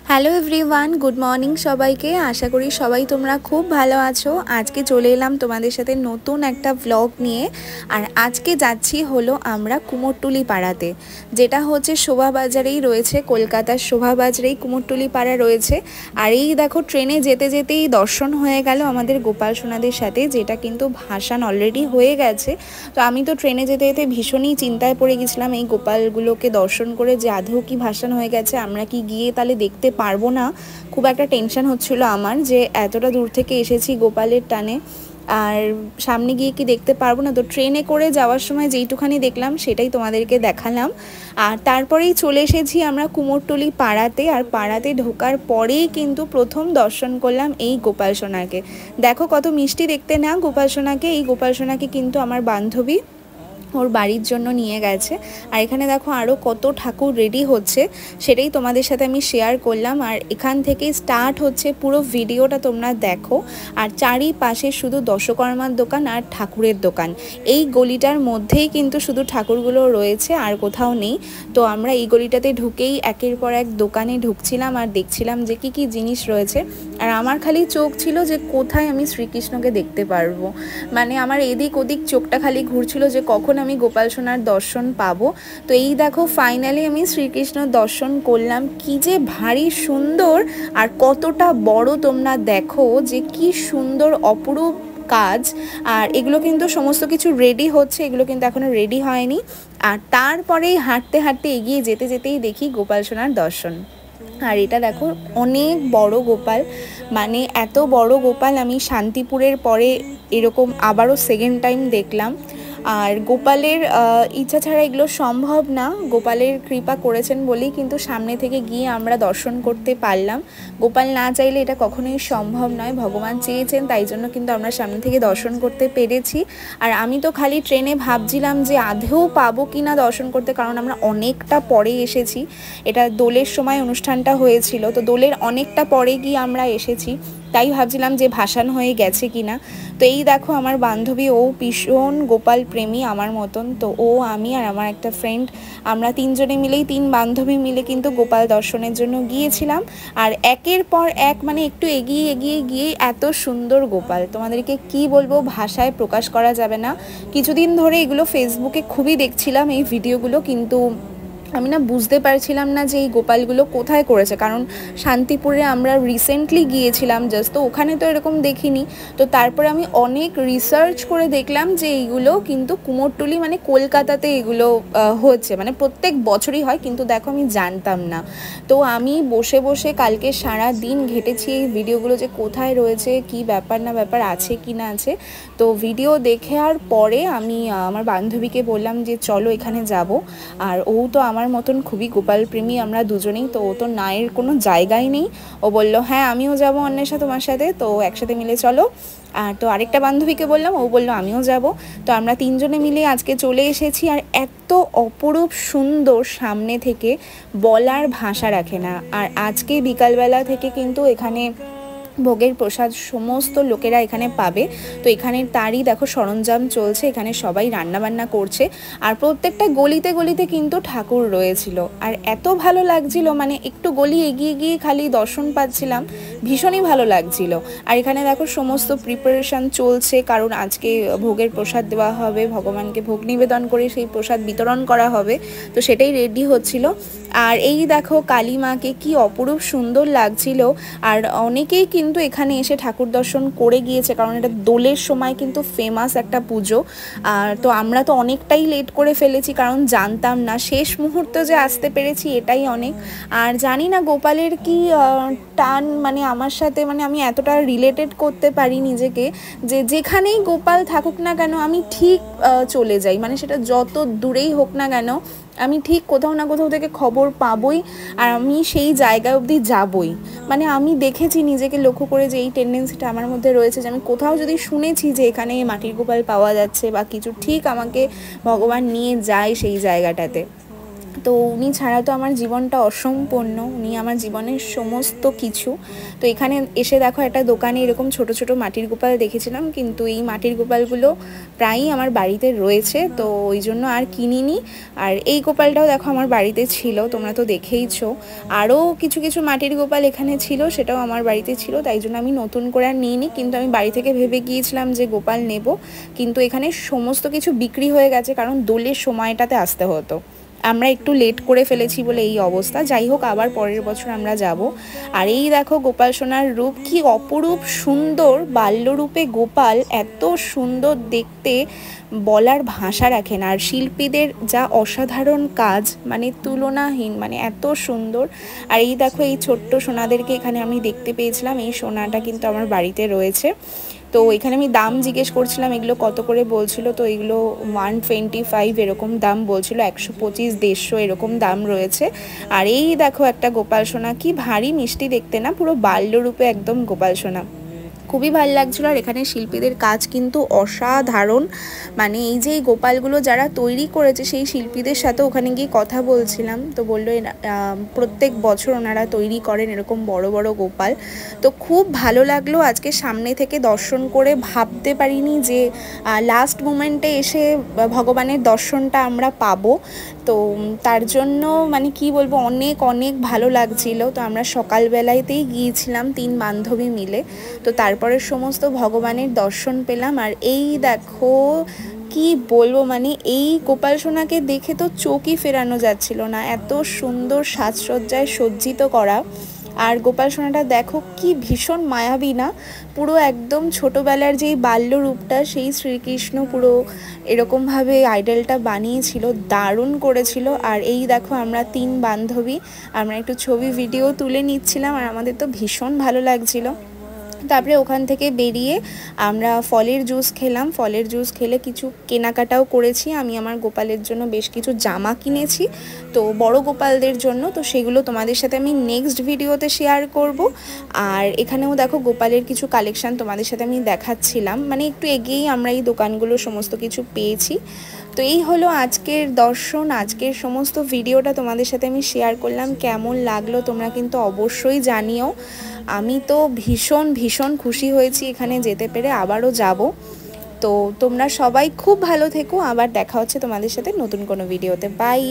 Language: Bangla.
হ্যালো এভরিওয়ান, গুড মর্নিং সবাইকে। আশা করি সবাই তোমরা খুব ভালো আছো। আজকে চলে এলাম তোমাদের সাথে নতুন একটা ব্লগ নিয়ে। আর আজকে যাচ্ছি হলো আমরা কুমোরটুলি পাড়াতে, যেটা হচ্ছে শোভাবাজারেই রয়েছে, কলকাতার শোভাবাজারেই কুমোরটুলি পাড়া রয়েছে। আর এই দেখো ট্রেনে যেতে যেতেই দর্শন হয়ে গেল আমাদের গোপাল সোনাদের সাথে, যেটা কিন্তু ভাসান অলরেডি হয়ে গেছে। তো আমি তো ট্রেনে যেতে যেতে ভীষণই চিন্তায় পড়ে গেছিলাম এই গোপালগুলোকে দর্শন করে, যে আদৌ কি ভাসান হয়ে গেছে, আমরা কি গিয়ে তাহলে দেখতে পারবো না। খুব একটা টেনশন হচ্ছিল আমার, যে এতটা দূর থেকে এসেছি গোপালের টানে, আর সামনে গিয়ে কি দেখতে পারবো না। তো ট্রেনে করে যাওয়ার সময় যেইটুখানি দেখলাম সেটাই তোমাদেরকে দেখালাম। আর তারপরেই চলে এসেছি আমরা কুমোরটুলি পাড়াতে। আর পাড়াতে ঢোকার পরেই কিন্তু প্রথম দর্শন করলাম এই গোপাল সোনাকে। দেখো কত মিষ্টি দেখতে না গোপাল সোনাকে। এই গোপাল সোনাকে কিন্তু আমার বান্ধবী ওর বাড়ির জন্য নিয়ে গেছে। আর এখানে দেখো আরও কত ঠাকুর রেডি হচ্ছে, সেটাই তোমাদের সাথে আমি শেয়ার করলাম। আর এখান থেকে স্টার্ট হচ্ছে পুরো ভিডিওটা, তোমরা দেখো। আর চারিপাশে শুধু দশকর্মার দোকান আর ঠাকুরের দোকান। এই গলিটার মধ্যেই কিন্তু শুধু ঠাকুরগুলো রয়েছে, আর কোথাও নেই। তো আমরা এই গলিটাতে ঢুকেই একের পর এক দোকানে ঢুকছিলাম আর দেখছিলাম যে কি কি জিনিস রয়েছে। আর আমার খালি চোখ ছিল যে কোথায় আমি শ্রীকৃষ্ণকে দেখতে পারবো। মানে আমার এদিক ওদিক চোখটা খালি ঘুরছিল যে কখন আমি গোপাল সোনার দর্শন পাবো। তো এই দেখো ফাইনালি আমি শ্রীকৃষ্ণ দর্শন করলাম। কি যে ভারী সুন্দর, আর কতটা বড় তোমরা দেখো, যে কি সুন্দর অপরূপ কাজ। আর এগুলো কিন্তু সমস্ত কিছু রেডি হচ্ছে, এগুলো কিন্তু এখনো রেডি হয়নি। আর তারপরেই হাঁটতে হাঁটতে এগিয়ে যেতে যেতেই দেখি গোপাল সোনার দর্শন। আর এটা দেখো অনেক বড় গোপাল, মানে এত বড় গোপাল আমি শান্তিপুরের পরে এরকম আবারও সেকেন্ড টাইম দেখলাম। আর গোপালের ইচ্ছা ছাড়া এগুলো সম্ভব না, গোপালের কৃপা করেছেন বলেই কিন্তু সামনে থেকে গিয়ে আমরা দর্শন করতে পারলাম। গোপাল না চাইলে এটা কখনোই সম্ভব নয়, ভগবান চেয়েছেন, তাই জন্য কিন্তু আমরা সামনে থেকে দর্শন করতে পেরেছি। আর আমি তো খালি ট্রেনে ভাবছিলাম যে আদৌ পাবো কি না দর্শন করতে, কারণ আমরা অনেকটা পরে এসেছি। এটা দোলের সময় অনুষ্ঠানটা হয়েছিল, তো দোলের অনেকটা পরে গিয়ে আমরা এসেছি, তাই ভাবছিলাম যে ভাসান হয়ে গেছে কিনা। তো এই দেখো আমার বান্ধবী, ও ভীষণ গোপাল প্রেমী আমার মতন। তো ও, আমি আর আমার একটা ফ্রেন্ড, আমরা তিনজনে মিলেই, তিন বান্ধবী মিলে কিন্তু গোপাল দর্শনের জন্য গিয়েছিলাম। আর একের পর এক, মানে একটু এগিয়ে এগিয়ে গিয়ে এত সুন্দর গোপাল, তোমাদেরকে কি বলবো, ভাষায় প্রকাশ করা যাবে না। কিছুদিন ধরে এগুলো ফেসবুকে খুবই দেখছিলাম এই ভিডিওগুলো, কিন্তু আমি না বুঝতে পারছিলাম না যে এই গোপালগুলো কোথায় করেছে, কারণ শান্তিপুরে আমরা রিসেন্টলি গিয়েছিলাম জাস্ট, তো ওখানে তো এরকম দেখিনি। তো তারপরে আমি অনেক রিসার্চ করে দেখলাম যে এইগুলো কিন্তু কুমোরটুলি মানে কলকাতাতে এগুলো হচ্ছে, মানে প্রত্যেক বছরই হয়, কিন্তু দেখো আমি জানতাম না। তো আমি বসে বসে কালকে সারা দিন ঘেটেছি এই ভিডিওগুলো, যে কোথায় রয়েছে, কি ব্যাপার না ব্যাপার, আছে কি না আছে। তো ভিডিও দেখে আর পরে আমি আমার বান্ধবীকে বললাম যে চলো এখানে যাব। আর ও তো আমার মতন খুবই গোপাল প্রেমী, আমরা দুজনেই। তো ও তো নায়ের কোনো জায়গাই নেই, ও বলল হ্যাঁ আমিও যাবো অন্বেষা তোমার সাথে, তো একসাথে মিলে চলো। আর তো আরেকটা বান্ধবীকে বললাম, ও বললো আমিও যাব। তো আমরা তিনজনে মিলে আজকে চলে এসেছি। আর এত অপরূপ সুন্দর সামনে থেকে বলার ভাষা রাখে না। আর আজকে বিকালবেলা থেকে কিন্তু এখানে ভোগের প্রসাদ সমস্ত লোকেরা এখানে পাবে। তো এখানে তারই দেখো সরঞ্জাম চলছে, এখানে সবাই রান্নাবান্না করছে। আর প্রত্যেকটা গলিতে গলিতে কিন্তু ঠাকুর রয়েছিল, আর এত ভালো লাগছিল, মানে একটু গলি এগিয়ে গিয়ে খালি দর্শন পাচ্ছিলাম, ভীষণই ভালো লাগছিল। আর এখানে দেখো সমস্ত প্রিপারেশান চলছে, কারণ আজকে ভোগের প্রসাদ দেওয়া হবে, ভগবানকে ভোগ নিবেদন করে সেই প্রসাদ বিতরণ করা হবে, তো সেটাই রেডি হচ্ছিল। আর এই দেখো কালী মাকে কি অপরূপ সুন্দর লাগছিল। আর অনেকেই কিন্তু এখানে এসে ঠাকুর দর্শন করে গিয়েছে, কারণ এটা দোলের সময় কিন্তু ফেমাস একটা পুজো। আর তো আমরা তো অনেকটাই লেট করে ফেলেছি, কারণ জানতাম না, শেষ মুহূর্তে যে আসতে পেরেছি এটাই অনেক। আর জানি না গোপালের কি টান, মানে আমার সাথে, মানে আমি এতটা রিলেটেড করতে পারি নিজেকে, যে যেখানেই গোপাল থাকুক না কেন আমি ঠিক চলে যাই, মানে সেটা যত দূরেই হোক না কেন আমি ঠিক কোথাও না কোথাও থেকে খবর পাবই, আর আমি সেই জায়গায় অবধি যাবই। মানে আমি দেখেছি নিজেকে লক্ষ্য করে যে এই টেন্ডেন্সিটা আমার মধ্যে রয়েছে, যে আমি কোথাও যদি শুনেছি যে এখানে মাটির গোপাল পাওয়া যাচ্ছে বা কিছু, ঠিক আমাকে ভগবান নিয়ে যায় সেই জায়গাটাতে। তো উনি ছাড়া তো আমার জীবনটা অসম্পূর্ণ, উনি আমার জীবনের সমস্ত কিছু। তো এখানে এসে দেখো একটা দোকানে এরকম ছোট ছোট মাটির গোপাল দেখেছিলাম, কিন্তু এই মাটির গোপালগুলো প্রায়ই আমার বাড়িতে রয়েছে, তো ওই জন্য আর কিনিনি। আর এই গোপালটাও দেখো আমার বাড়িতে ছিল, তোমরা তো দেখেইছো। আরও কিছু কিছু মাটির গোপাল এখানে ছিল, সেটাও আমার বাড়িতে ছিল, তাই জন্য আমি নতুন করে আর নিইনি। কিন্তু আমি বাড়ি থেকে ভেবে গিয়েছিলাম যে গোপাল নেব, কিন্তু এখানে সমস্ত কিছু বিক্রি হয়ে গেছে, কারণ দোলের সময়টাতে আসতে হতো। আমরা একটু লেট করে ফেলেছি বলে এই অবস্থা। যাই হোক, আবার পরের বছর আমরা যাব। আর এই দেখো গোপাল সোনার রূপ, কি অপরূপ সুন্দর বাল্যরূপে গোপাল, এত সুন্দর দেখতে, বলার ভাষা রাখে না। আর শিল্পীদের যা অসাধারণ কাজ, মানে তুলনাহীন, মানে এত সুন্দর। আর এই দেখো এই ছোট্ট সোনাদেরকে এখানে আমি দেখতে পেয়েছিলাম, এই সোনাটা কিন্তু আমার বাড়িতে রয়েছে। তো এখানে আমি দাম জিজ্ঞেস করছিলাম এগুলো কত করে বলছিল, তো এগুলো 125 এরকম দাম বলছিল, 125, 150 এরকম দাম রয়েছে। আর এই দেখো একটা গোপাল সোনা, কি ভারী মিষ্টি দেখতে না, পুরো বাল্যরূপে একদম গোপাল সোনা, খুবই ভালো লাগছিলো। আর এখানে শিল্পীদের কাজ কিন্তু অসাধারণ, মানে এই যে এই গোপালগুলো যারা তৈরি করেছে সেই শিল্পীদের সাথে ওখানে গিয়ে কথা বলছিলাম, তো বললো প্রত্যেক বছর ওনারা তৈরি করেন এরকম বড় বড় গোপাল। তো খুব ভালো লাগলো আজকে সামনে থেকে দর্শন করে, ভাবতে পারিনি যে লাস্ট মোমেন্টে এসে ভগবানের দর্শনটা আমরা পাবো। তো তার জন্য মানে কি বলবো, অনেক অনেক ভালো লাগছিল। তো আমরা সকালবেলাতেই গিয়েছিলাম 3 বান্ধবী মিলে, তো তারপরে সমস্ত ভগবানের দর্শন পেলাম। আর এই দেখো কি বলবো, মানে এই গোপাল সোনাকে দেখে তো চোখই ফেরানো যাচ্ছিল না, এত সুন্দর সাজসজ্জায় সজ্জিত করা। আর গোপাল সোনাটা দেখো কি ভীষণ মায়াবী না, পুরো একদম ছোটোবেলার যেই বাল্য রূপটা সেই শ্রীকৃষ্ণ পুরো এরকমভাবে আইডলটা বানিয়েছিল, দারুণ করেছিল। আর এই দেখো আমরা 3 বান্ধবী, আমরা একটু ছবি ভিডিও তুলে নিচ্ছিলাম, আর আমাদের তো ভীষণ ভালো লাগছিল। তারপরে ওখান থেকে বেরিয়ে আমরা ফলের জুস খেলাম, ফলের জুস খেলে কিছু কেনাকাটাও করেছি। আমি আমার গোপালের জন্য বেশ কিছু জামা কিনেছি, তো বড় গোপালদের জন্য, তো সেগুলো তোমাদের সাথে আমি নেক্সট ভিডিওতে শেয়ার করব। আর এখানেও দেখো গোপালের কিছু কালেকশান তোমাদের সাথে আমি দেখাচ্ছিলাম, মানে একটু এগিয়েই আমরা এই দোকানগুলো সমস্ত কিছু পেয়েছি। তো এই হলো আজকের দর্শন, আজকের সমস্ত ভিডিওটা তোমাদের সাথে আমি শেয়ার করলাম। কেমন লাগলো তোমরা কিন্তু অবশ্যই জানিও। আমি তো ভীষণ ভীষণ খুশি হয়েছি এখানে যেতে পেরে, আবারও যাব। তো তোমরা সবাই খুব ভালো থেকো, আবার দেখা হচ্ছে তোমাদের সাথে নতুন কোনো ভিডিওতে। বাই।